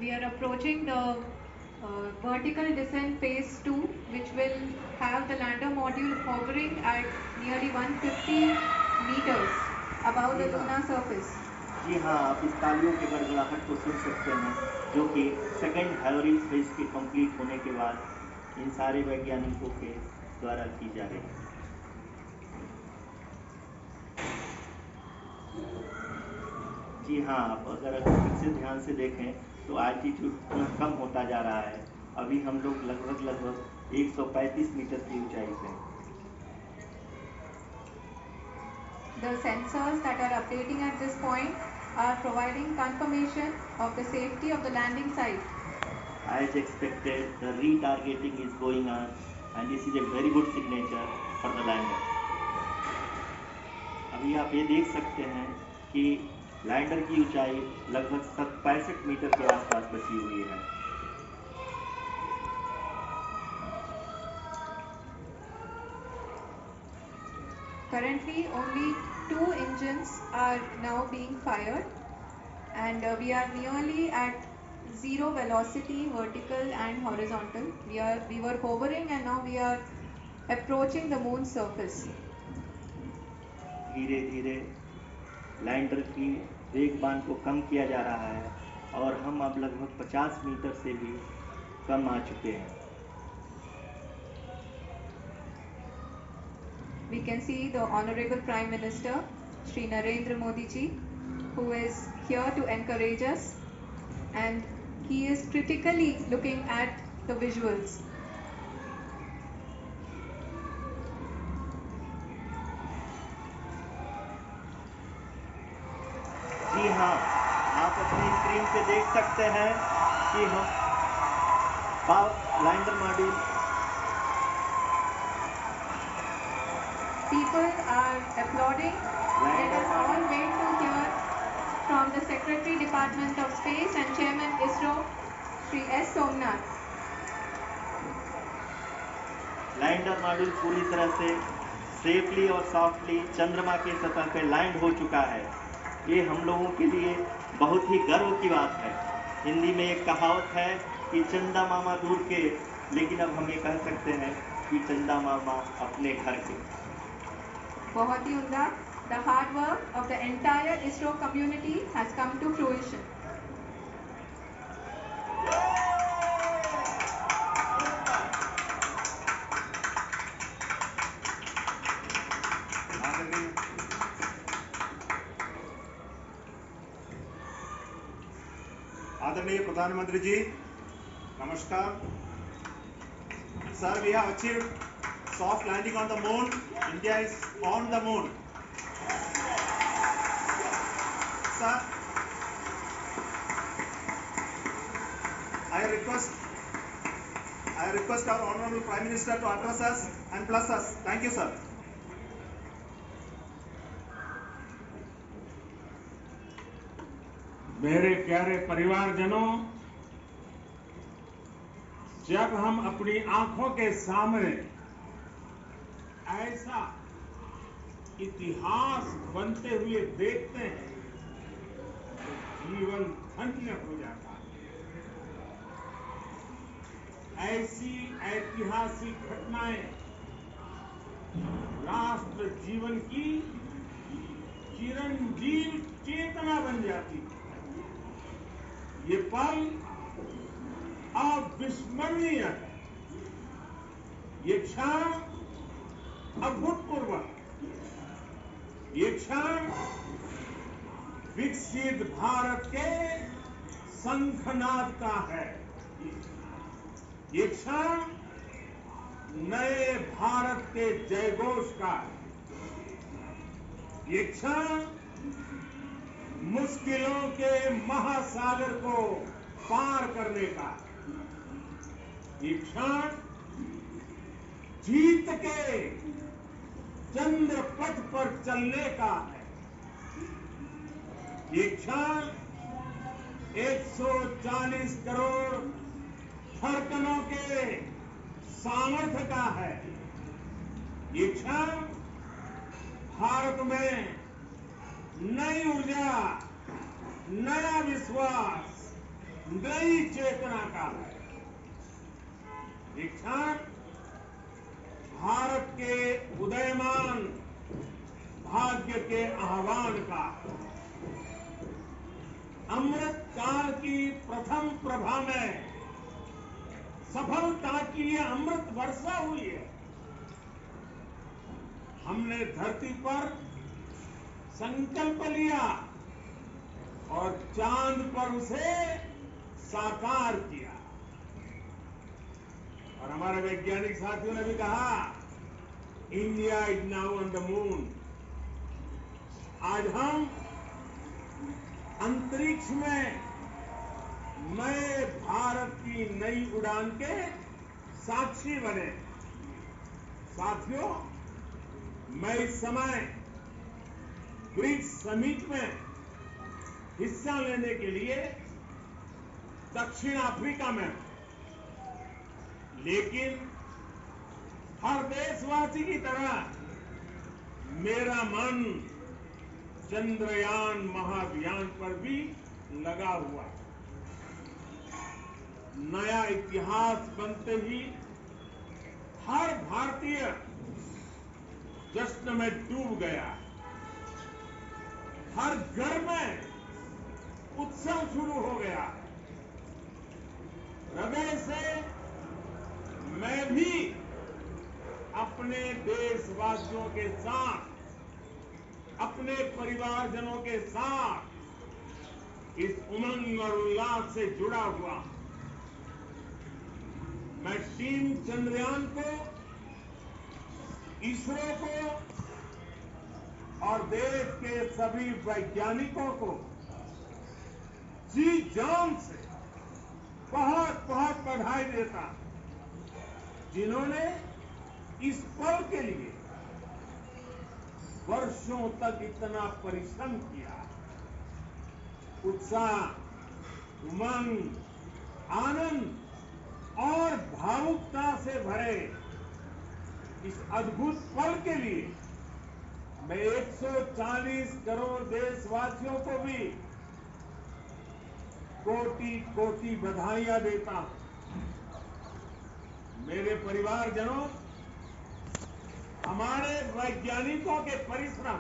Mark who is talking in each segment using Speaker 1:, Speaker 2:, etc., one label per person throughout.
Speaker 1: We are approaching the vertical descent phase 2, which will have the lander module hovering at nearly 150 meters above
Speaker 2: ji
Speaker 1: the
Speaker 2: हाँ,
Speaker 1: lunar surface.
Speaker 2: जी हाँ, आप इस तालियों के गड़गड़ाहट को सुन सकते हैं, जो कि सेकेंड हैवरिंग फेज के कंप्लीट होने के बाद इन सारे वैज्ञानिकों के द्वारा की जा रही है। जी हाँ, आप अगर ठीक से ध्यान से देखें तो आल्टीट्यूड पुनः कम होता जा रहा है। अभी हम लोग लगभग 135 मीटर की ऊंचाई पे हैं।
Speaker 1: The sensors that are updating at this point are providing confirmation of the safety of the landing site.
Speaker 2: As expected, the retargeting is going on, and this is a very good signature for the lander. अभी आप ये देख सकते हैं कि lander की ऊंचाई लगभग 65 मीटर के आसपास बची हुई है।
Speaker 1: Currently, only 2 engines are now being fired, and we are nearly at zero velocity, vertical and horizontal. We were hovering, and now we are approaching the moon's surface.
Speaker 2: धीरे धीरे लैंडर की वेगबान को कम किया जा रहा है और हम अब लगभग 50 मीटर से भी कम आ चुके हैं।
Speaker 1: We can see the Honorable Prime Minister, Shri Narendra Modi ji, who is here to encourage us, and he is critically looking at the visuals.
Speaker 2: जी हाँ, आप अपनी स्क्रीन पे देख सकते हैं कि हम lander module
Speaker 1: People are applauding. Let us all wait to hear from the Secretary Department of Space and Chairman ISRO, Shri S. Somnath.
Speaker 2: Lander module पूरी तरह से सेफली और सॉफ्टली चंद्रमा के सतह पे लैंड हो चुका है। ये हम लोगों के लिए बहुत ही गर्व की बात है। हिंदी में एक कहावत है कि चंदा मामा दूर के, लेकिन अब हम ये कह सकते हैं कि चंदा मामा अपने घर के।
Speaker 1: बहुत ही उम्दा, the hard work of the entire ISRO community has come to fruition.
Speaker 3: आदरणीय प्रधानमंत्री जी, नमस्कार। Sir, we have achieved soft landing on the moon. India is on the moon. Sir, I request our Honorable Prime Minister to address us and bless us. Thank you, sir.
Speaker 4: मेरे प्यारे परिवारजनों, जब हम अपनी आंखों के सामने ऐसा इतिहास बनते हुए देखते हैं तो जीवन धन्य हो जाता है। ऐसी ऐतिहासिक घटनाएं राष्ट्र जीवन की चिरंजीव चेतना बन जाती है। ये पल अविस्मरणीय है। ये क्षण अभूतपूर्व है। ये क्षण विकसित भारत के शंखनाद का है। ये क्षण नए भारत के जयघोष का है। ये क्षण मुश्किलों के महासागर को पार करने का है। ये क्षण जीत के चंद्र पथ पर चलने का है। ये क्षण 140 करोड़ धड़कनों के सामर्थ्य का है। ये क्षण भारत में नई ऊर्जा, नया विश्वास, नई चेतना का है। ये क्षण भारत के उदयमान भाग्य के आह्वान का, अमृत काल की प्रथम प्रभा में सफलता की ये अमृत वर्षा हुई है। हमने धरती पर संकल्प लिया और चांद पर उसे साकार किया। और हमारे वैज्ञानिक साथियों ने भी कहा, India is now on the moon. आज हम अंतरिक्ष में नए भारत की नई उड़ान के साक्षी बने। साथियों, मैं इस समय ब्रिक्स समिट में हिस्सा लेने के लिए दक्षिण अफ्रीका में हूं। लेकिन हर देशवासी की तरह मेरा मन चंद्रयान महाअभियान पर भी लगा हुआ है। नया इतिहास बनते ही हर भारतीय जश्न में डूब गया। हर घर में उत्सव शुरू हो गया। हृदय से मैं भी अपने देशवासियों के साथ, अपने परिवारजनों के साथ इस उमंग और उल्लास से जुड़ा हुआ। मैं टीम चंद्रयान को, इसरो को और देश के सभी वैज्ञानिकों को जी जान से बहुत बहुत बधाई देता हूं, जिन्होंने इस पल के लिए वर्षों तक इतना परिश्रम किया। उत्साह, उमंग, आनंद और भावुकता से भरे इस अद्भुत पल के लिए मैं 140 करोड़ देशवासियों को भी कोटि कोटि बधाइयां देता हूं। मेरे परिवारजनों, हमारे वैज्ञानिकों के परिश्रम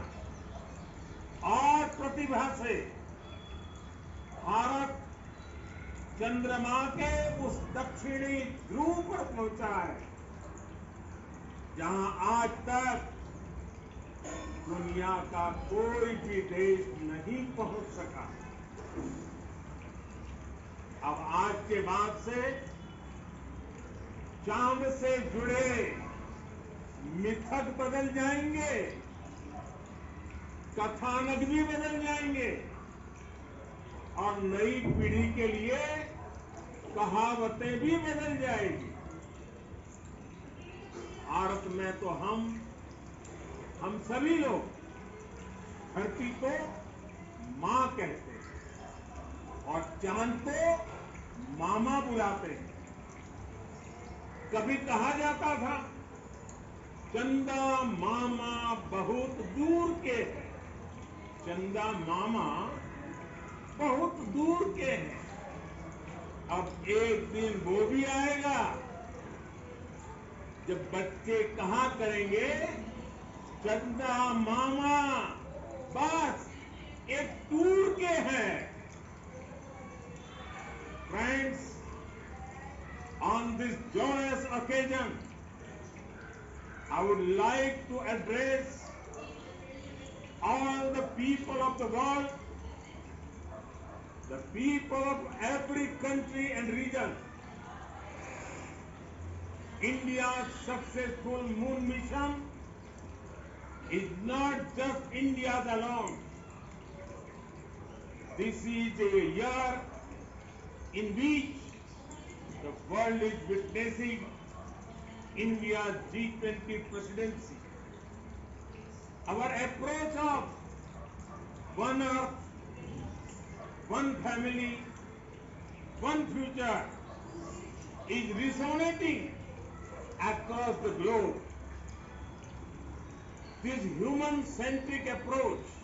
Speaker 4: और प्रतिभा से भारत चंद्रमा के उस दक्षिणी ध्रुव पर पहुंचा है, जहां आज तक दुनिया का कोई भी देश नहीं पहुंच सका। अब आज के बाद से चांद से जुड़े मिथक बदल जाएंगे, कथानक भी बदल जाएंगे और नई पीढ़ी के लिए कहावतें भी बदल जाएगी। भारत में तो हम सभी लोग धरती को मां कहते हैं और चांद को मामा बुलाते हैं। कभी कहा जाता था, चंदा मामा बहुत दूर के हैं। चंदा मामा बहुत दूर के हैं। अब एक दिन वो भी आएगा जब बच्चे कहा करेंगे, चंदा मामा बस एक दूर के हैं। Friends, on this joyous occasion, I would like to address all the people of the world, the people of every country and region. India's successful moon mission is not just India's alone. This is a year in which the world is witnessing India's G20 presidency. Our approach of one earth, one family, one future is resonating across the globe. This human-centric approach